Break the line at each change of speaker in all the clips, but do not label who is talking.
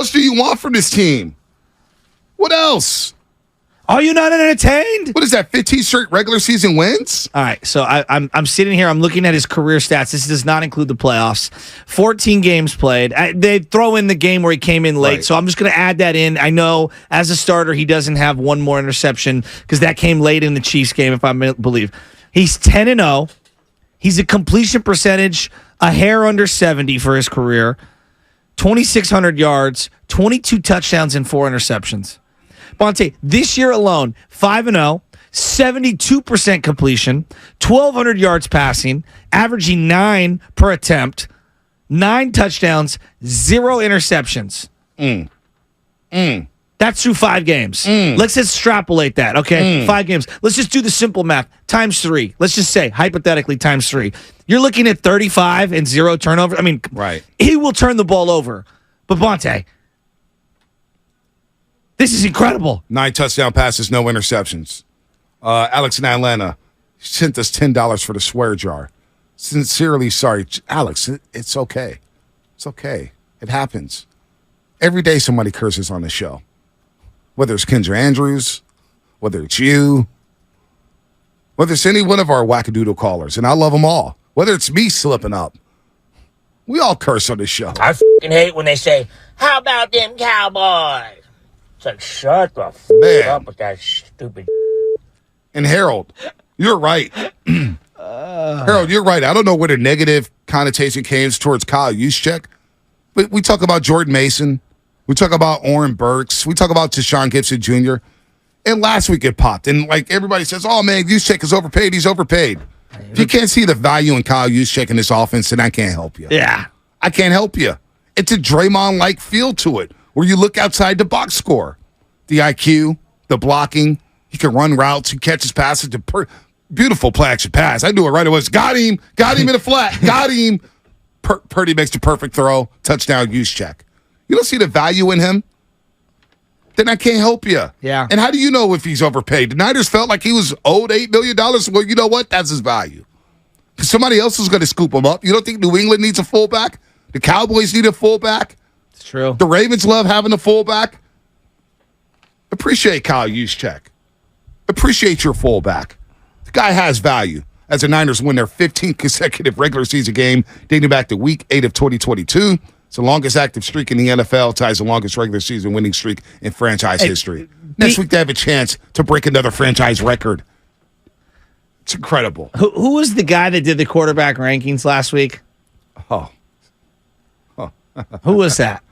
else do you want from this team? What else?
Are you not entertained?
What is that, 15 straight regular season wins?
All right, so I'm sitting here. I'm looking at his career stats. This does not include the playoffs. 14 games played. They throw in the game where he came in late, so I'm just going to add that in. I know as a starter he doesn't have one more interception because that came late in the Chiefs game, if I believe. He's 10-0. He's a completion percentage a hair under 70 for his career. 2,600 yards, 22 touchdowns, and 4 interceptions. Bonte, this year alone, 5-0, 72% completion, 1,200 yards passing, averaging 9 per attempt, 9 touchdowns, 0 interceptions. That's through 5 games. Let's extrapolate that, okay? 5 games. Let's just do the simple math. Times 3. Let's just say, hypothetically, times 3. You're looking at 35 and 0 turnover. I mean, he will turn the ball over. But Bonte, this is incredible.
9 touchdown passes, no interceptions. Alex in Atlanta sent us $10 for the swear jar. Sincerely sorry. Alex, it's okay. It's okay. It happens. Every day somebody curses on the show. Whether it's Kendra Andrews, whether it's you, whether it's any one of our wackadoodle callers, and I love them all. Whether it's me slipping up. We all curse on this show.
I fucking hate when they say, how about them Cowboys? It's like, shut the fuck up with that stupid.
And Harold, you're right. Harold, you're right. I don't know where the negative connotation came towards Kyle Juszczyk, but we talk about Jordan Mason. We talk about Oren Burks. We talk about Tashawn Gibson Jr. And last week it popped. And like everybody says, oh, man, Juszczyk is overpaid. He's overpaid. If you can't see the value in Kyle Juszczyk in this offense, then I can't help you.
Yeah.
I can't help you. It's a Draymond-like feel to it, where you look outside the box score. The IQ, the blocking. He can run routes. He catches passes. Beautiful play-action pass. I knew it right away. Got him. Got him in the flat. Got him. Purdy makes the perfect throw. Touchdown, Juszczyk. You don't see the value in him? Then I can't help you.
Yeah.
And how do you know if he's overpaid? The Niners felt like he was owed $8 million. Well, you know what? That's his value. Because somebody else is going to scoop him up. You don't think New England needs a fullback? The Cowboys need a fullback?
It's true.
The Ravens love having a fullback? Appreciate Kyle Juszczyk. Appreciate your fullback. The guy has value. As the Niners win their 15th consecutive regular season game dating back to Week 8 of 2022. It's the longest active streak in the NFL, ties the longest regular season winning streak in franchise history. Next week, they have a chance to break another franchise record. It's incredible.
Who was the guy that did the quarterback rankings last week? Who was that?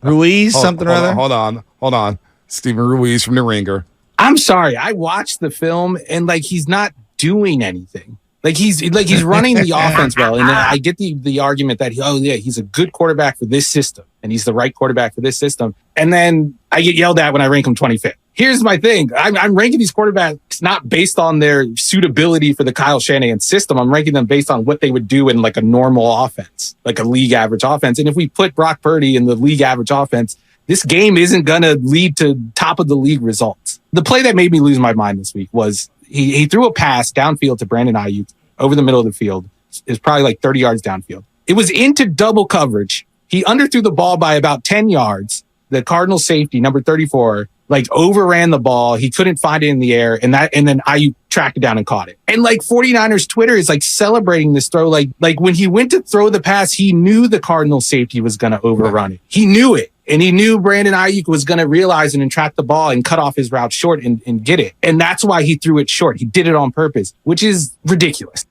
Ruiz, something or other?
Hold on. Steven Ruiz from The Ringer.
I'm sorry. I watched the film and he's not doing anything. He's running the offense well. And I get the argument that he's a good quarterback for this system and he's the right quarterback for this system. And then I get yelled at when I rank him 25th. Here's my thing. I'm ranking these quarterbacks not based on their suitability for the Kyle Shanahan system. I'm ranking them based on what they would do in a normal offense, like a league average offense. And if we put Brock Purdy in the league average offense, this game isn't going to lead to top of the league results. The play that made me lose my mind this week was he threw a pass downfield to Brandon Ayuk over the middle of the field. It was probably 30 yards downfield. It was into double coverage. He underthrew the ball by about 10 yards. The Cardinals safety, number 34, overran the ball. He couldn't find it in the air. And then Ayuk tracked it down and caught it. And 49ers Twitter is celebrating this throw. Like when he went to throw the pass, he knew the Cardinals safety was going to overrun it. He knew it. And he knew Brandon Ayuk was going to realize it and track the ball and cut off his route short and get it. And that's why he threw it short. He did it on purpose, which is ridiculous.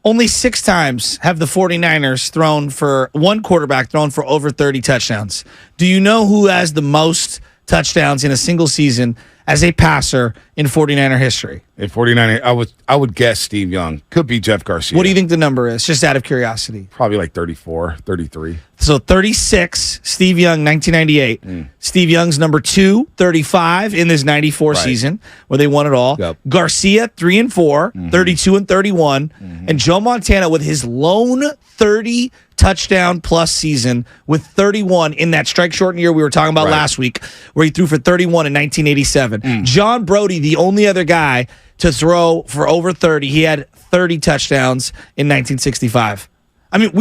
Only 6 times have the 49ers one quarterback thrown for over 30 touchdowns. Do you know who has the most touchdowns in a single season as a passer in 49er history?
In 49er, I would guess Steve Young. Could be Jeff Garcia.
What do you think the number is, just out of curiosity?
Probably 34, 33.
So 36, Steve Young, 1998. Steve Young's number 2, 35 in this 94 season where they won it all.
Yep.
Garcia, 3 and 4, 32 and 31. And Joe Montana with his lone 30 touchdown plus season with 31 in that strike shortened year we were talking about last week where he threw for 31 in 1987. John Brody, the only other guy to throw for over 30. He had 30 touchdowns in 1965. I mean,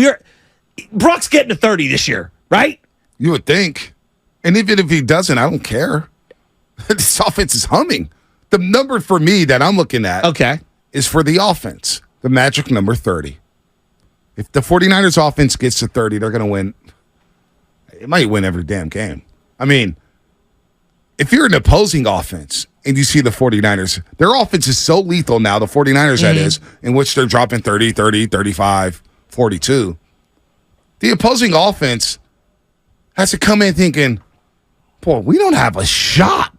Brock's getting to 30 this year, right?
You would think. And even if he doesn't, I don't care. This offense is humming. The number for me that I'm looking at is for the offense, the magic number 30. If the 49ers offense gets to 30, they're going to win. It might win every damn game. I mean, if you're an opposing offense and you see the 49ers, their offense is so lethal now, the 49ers that is, in which they're dropping 30, 35, 42. The opposing offense has to come in thinking, boy, we don't have a shot.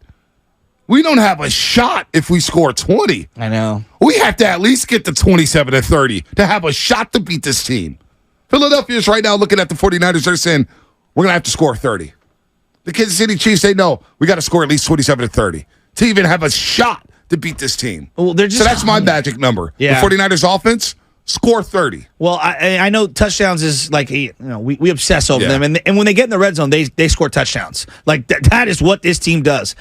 We don't have a shot if we score 20.
I know.
We have to at least get to 27 to 30 to have a shot to beat this team. Philadelphia's right now looking at the 49ers. They're saying, we're going to have to score 30. The Kansas City Chiefs say, no, we got to score at least 27 to 30 to even have a shot to beat this team.
Well, they're just
so that's my magic number.
Yeah.
The 49ers offense, score 30.
Well, I know touchdowns is like, we obsess over them. And when they get in the red zone, they score touchdowns. Like, that is what this team does.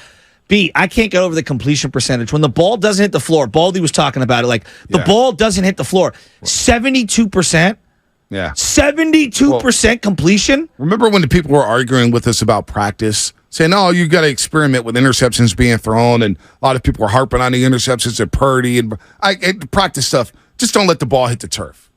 B, I can't get over the completion percentage. When the ball doesn't hit the floor, Baldy was talking about it, like, the ball doesn't hit the floor. 72%.
Yeah.
72% completion.
Remember when the people were arguing with us about practice, saying, oh, you got to experiment with interceptions being thrown, and a lot of people were harping on the interceptions at Purdy and practice stuff. Just don't let the ball hit the turf.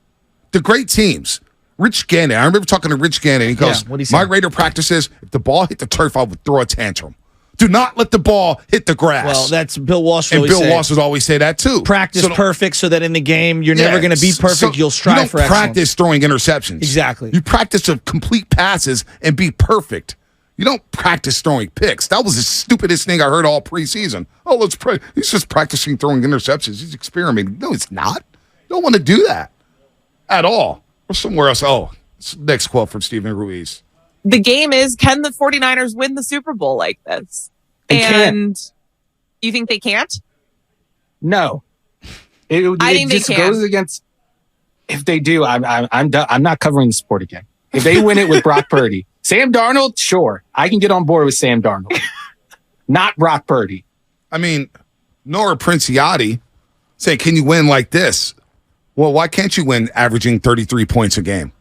The great teams, Rich Gannon, I remember talking to Rich Gannon. He goes, my Raider practice is, if the ball hit the turf, I would throw a tantrum. Do not let the ball hit the grass.
Well, that's Bill Walsh.
And Bill Walsh would always say that too.
Practice perfect so that in the game you're never going to be perfect. You'll strive for excellence.
You don't practice throwing interceptions.
Exactly.
You practice to complete passes and be perfect. You don't practice throwing picks. That was the stupidest thing I heard all preseason. Oh, let's pray. He's just practicing throwing interceptions. He's experimenting. No, it's not. You don't want to do that at all. Or somewhere else. Oh, next quote from Stephen Ruiz.
The game is, can the 49ers win the Super Bowl like this? And you think they can't?
No.
I think
just
they can.
goes against. If they do, I'm done. I'm not covering the sport again. If they win it with Brock Purdy, Sam Darnold, sure, I can get on board with Sam Darnold. Not Brock Purdy.
I mean, Nora Princiotti say, "Can you win like this?" Well, why can't you win averaging 33 points a game?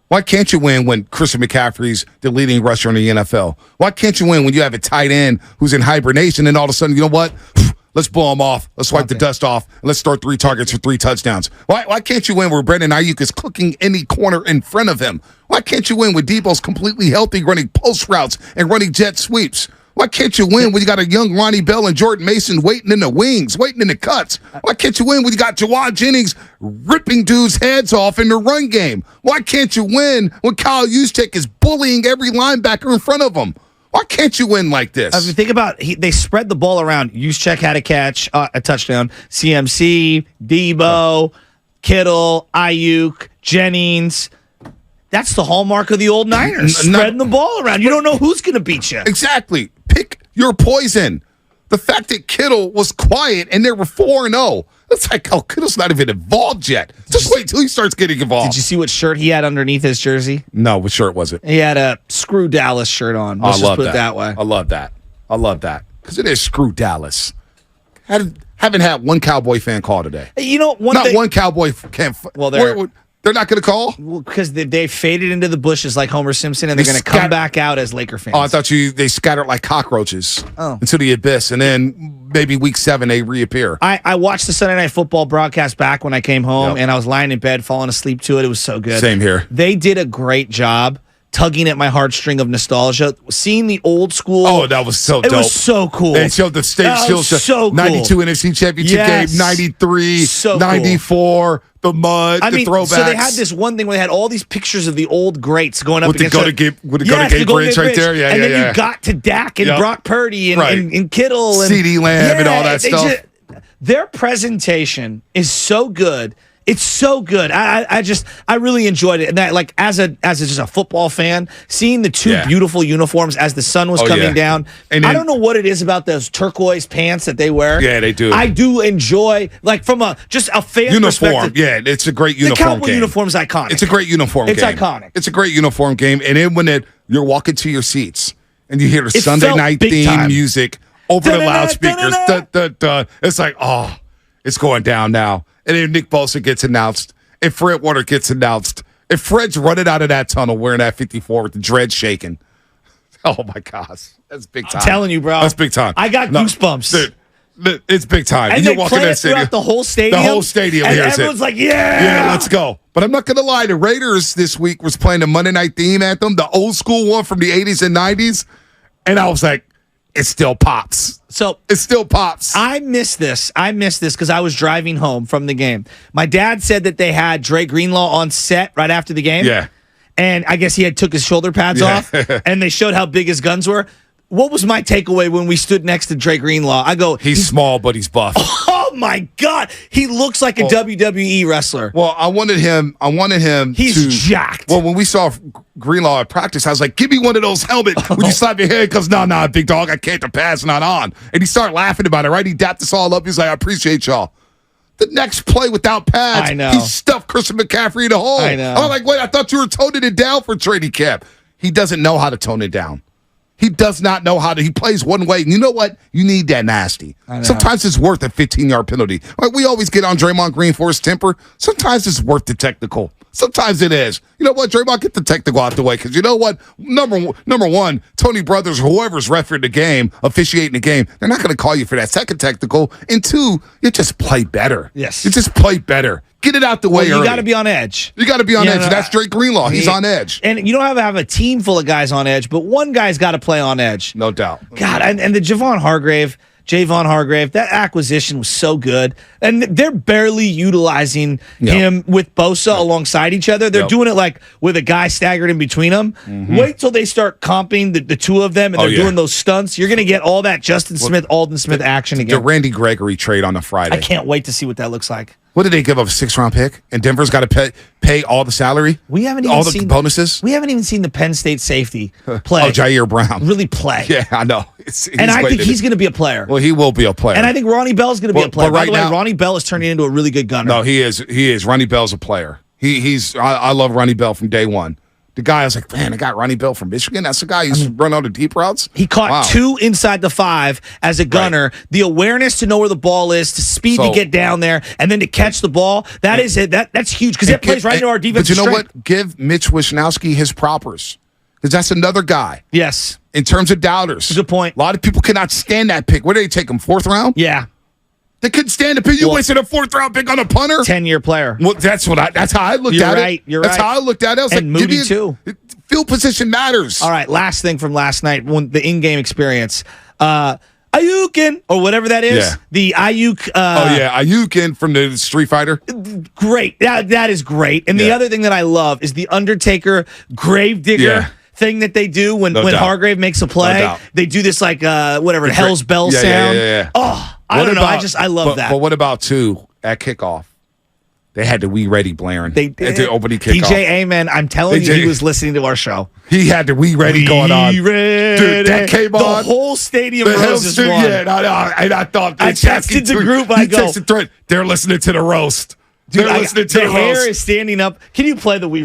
Why can't you win when Christian McCaffrey's the leading rusher in the NFL? Why can't you win when you have a tight end who's in hibernation and all of a sudden, you know what? Let's blow him off. Let's wipe the dust off. And let's throw 3 targets for 3 touchdowns. Why can't you win where Brandon Ayuk is cooking any corner in front of him? Why can't you win when Debo's completely healthy running post routes and running jet sweeps? Why can't you win when you got a young Ronnie Bell and Jordan Mason waiting in the wings, waiting in the cuts? Why can't you win when you got Jawan Jennings ripping dudes' heads off in the run game? Why can't you win when Kyle Juszczyk is bullying every linebacker in front of him? Why can't you win like this?
I mean, think about they spread the ball around. Juszczyk had a catch, a touchdown. CMC, Debo, Kittle, Ayuk, Jennings. That's the hallmark of the old Niners, spreading the ball around. You don't know who's going to beat you.
Exactly. Pick your poison. The fact that Kittle was quiet and they were 4-0. It's like, oh, Kittle's not even involved yet. Just wait till he starts getting involved.
Did you see what shirt he had underneath his jersey?
No, what shirt was it?
He had a Screw Dallas shirt on. Let's just put it that way.
I love that. I love that. Because it is Screw Dallas. Haven't had one Cowboy fan call today.
You know,
one Cowboy fan.
Well,
they're not going to call?
Well, because they faded into the bushes like Homer Simpson, and they're going to come back out as Laker fans.
Oh, I thought they scattered like cockroaches into the abyss, and then maybe week 7 they reappear.
I watched the Sunday Night Football broadcast back when I came home, and I was lying in bed, falling asleep to it. It was so good.
Same here.
They did a great job tugging at my heartstring of nostalgia, seeing the old school.
Oh, that was so dope.
It was so cool.
They showed the stage still
so cool.
92 NFC Championship game, 93,
so
94, cool. The mud, the throwbacks.
So they had this one thing where they had all these pictures of the old greats going up
with
against
the Golden Bridge right there. Yeah,
and then you got to Dak and Brock Purdy and Kittle and
CeeDee Lamb and all that stuff.
Their presentation is so good. It's so good. I really enjoyed it. And that, like, as just a football fan, seeing the 2 beautiful uniforms as the sun was coming down. And I don't know what it is about those turquoise pants that they wear.
Yeah, they do.
I do enjoy, like, from just a fan
uniform.
perspective.
Yeah, it's a great uniform game.
The Cowboy uniform's iconic.
It's a great uniform game.
It's iconic.
It's a great uniform game. And then when you're walking to your seats and you hear the Sunday night theme music over the loudspeakers, it's like, oh, it's going down now. And then Nick Bosa gets announced, and Fred Warner gets announced, and Fred's running out of that tunnel wearing that 54 with the dread shaking. Oh my gosh, that's big time.
I'm telling you, bro.
That's big time.
I got goosebumps.
Dude, it's big time.
And
You're
they
walking
play
in
it throughout the whole stadium.
The whole stadium
and
hears
everyone's
it.
like, yeah,
let's go. But I'm not going to lie. The Raiders this week was playing the Monday Night Theme Anthem, the old school one from the 80s and 90s. And I was like, it still pops.
So
it still pops.
I missed this because I was driving home from the game. My dad said that they had Dre Greenlaw on set right after the game.
Yeah.
And I guess he had took his shoulder pads off, and they showed how big his guns were. What was my takeaway when we stood next to Dre Greenlaw? I go,
he's small, but he's buff.
Oh my God, he looks like a WWE wrestler.
Well, I wanted him.
He's jacked.
Well, when we saw Greenlaw at practice, I was like, "Give me one of those helmets. Would you slap your head? Because nah, big dog, I can't. The pad's not on." And he started laughing about it. Right? He dapped us all up. He's like, "I appreciate y'all." The next play without pads,
I know.
He stuffed Christian McCaffrey in the hole.
I know.
I'm like, wait, I thought you were toning it down for training camp. He doesn't know how to tone it down. He does not know how to. He plays one way. And you know what? You need that nasty. Sometimes it's worth a 15-yard penalty. Like we always get on Draymond Green for his temper. Sometimes it's worth the technical. Sometimes it is. You know what, Draymond, get the technical out the way. Because you know what? Number one, Tony Brothers, whoever's refereeing the game, officiating the game, they're not going to call you for that second technical. And two, you just play better.
Yes.
You just play better. Get it out the way early.
You got to be on edge.
You got to be on edge. That's Dre Greenlaw. He's on edge.
And you don't have a team full of guys on edge, but one guy's got to play on edge.
No doubt.
God, and the Javon Hargrave, that acquisition was so good. And they're barely utilizing him with Bosa alongside each other. They're doing it like with a guy staggered in between them. Mm-hmm. Wait till they start comping the two of them and they're doing those stunts. You're going to get all that Justin Smith, Alden Smith action again.
The Randy Gregory trade on a Friday.
I can't wait to see what that looks like.
What did they give up? A 6th-round pick? And Denver's got to pay all the salary?
We haven't even
all the
seen
bonuses?
We haven't even seen the Penn State safety play.
Jair Brown.
Really play.
Yeah, I know.
And I think he's going to be a player.
Well, he will be a player.
And I think Ronnie Bell's going to be a player.
By
the way, Ronnie Bell is turning into a really good gunner.
No, he is. Ronnie Bell's a player. I love Ronnie Bell from day one. The guy, I was like, man, I got Ronnie Bell from Michigan. That's the guy who's run all the deep routes.
He caught 2 inside the 5 as a gunner. Right. The awareness to know where the ball is, to speed to get down there, and then to catch the ball. That's huge because that plays right into our defense.
But you know what? Give Mitch Wishnowsky his propers because that's another guy.
Yes.
In terms of doubters.
Good point.
A lot of people cannot stand that pick. Where did they take him? 4th round?
Yeah.
They couldn't stand the pick. You wasted a 4th-round pick on a punter?
10-year player.
Well, that's how I looked at it.
You're right.
That's how I looked at it. I was
and
like,
Moody, too.
Field position matters.
All right, last thing from last night, the in-game experience. Ayukin, or whatever that is.
Yeah.
The Ayuk.
Ayukin from the Street Fighter.
Great. That is great. And the other thing that I love is the Undertaker Gravedigger thing that they do when Hargrave makes a play. They do this like Hell's Bell sound.
Yeah.
Oh, I don't know. I love that.
But what about at kickoff? They had the "We Ready" blaring. They did. At the opening kickoff.
DJ Amen, I'm telling you, he was listening to our show.
He had the "We Ready" going on.
Ready.
Dude, that came on.
The whole stadium rose as one.
Yeah, and I thought
I texted the group.
They're listening to the roast.
Dude, their hair is standing up. Can you play the "We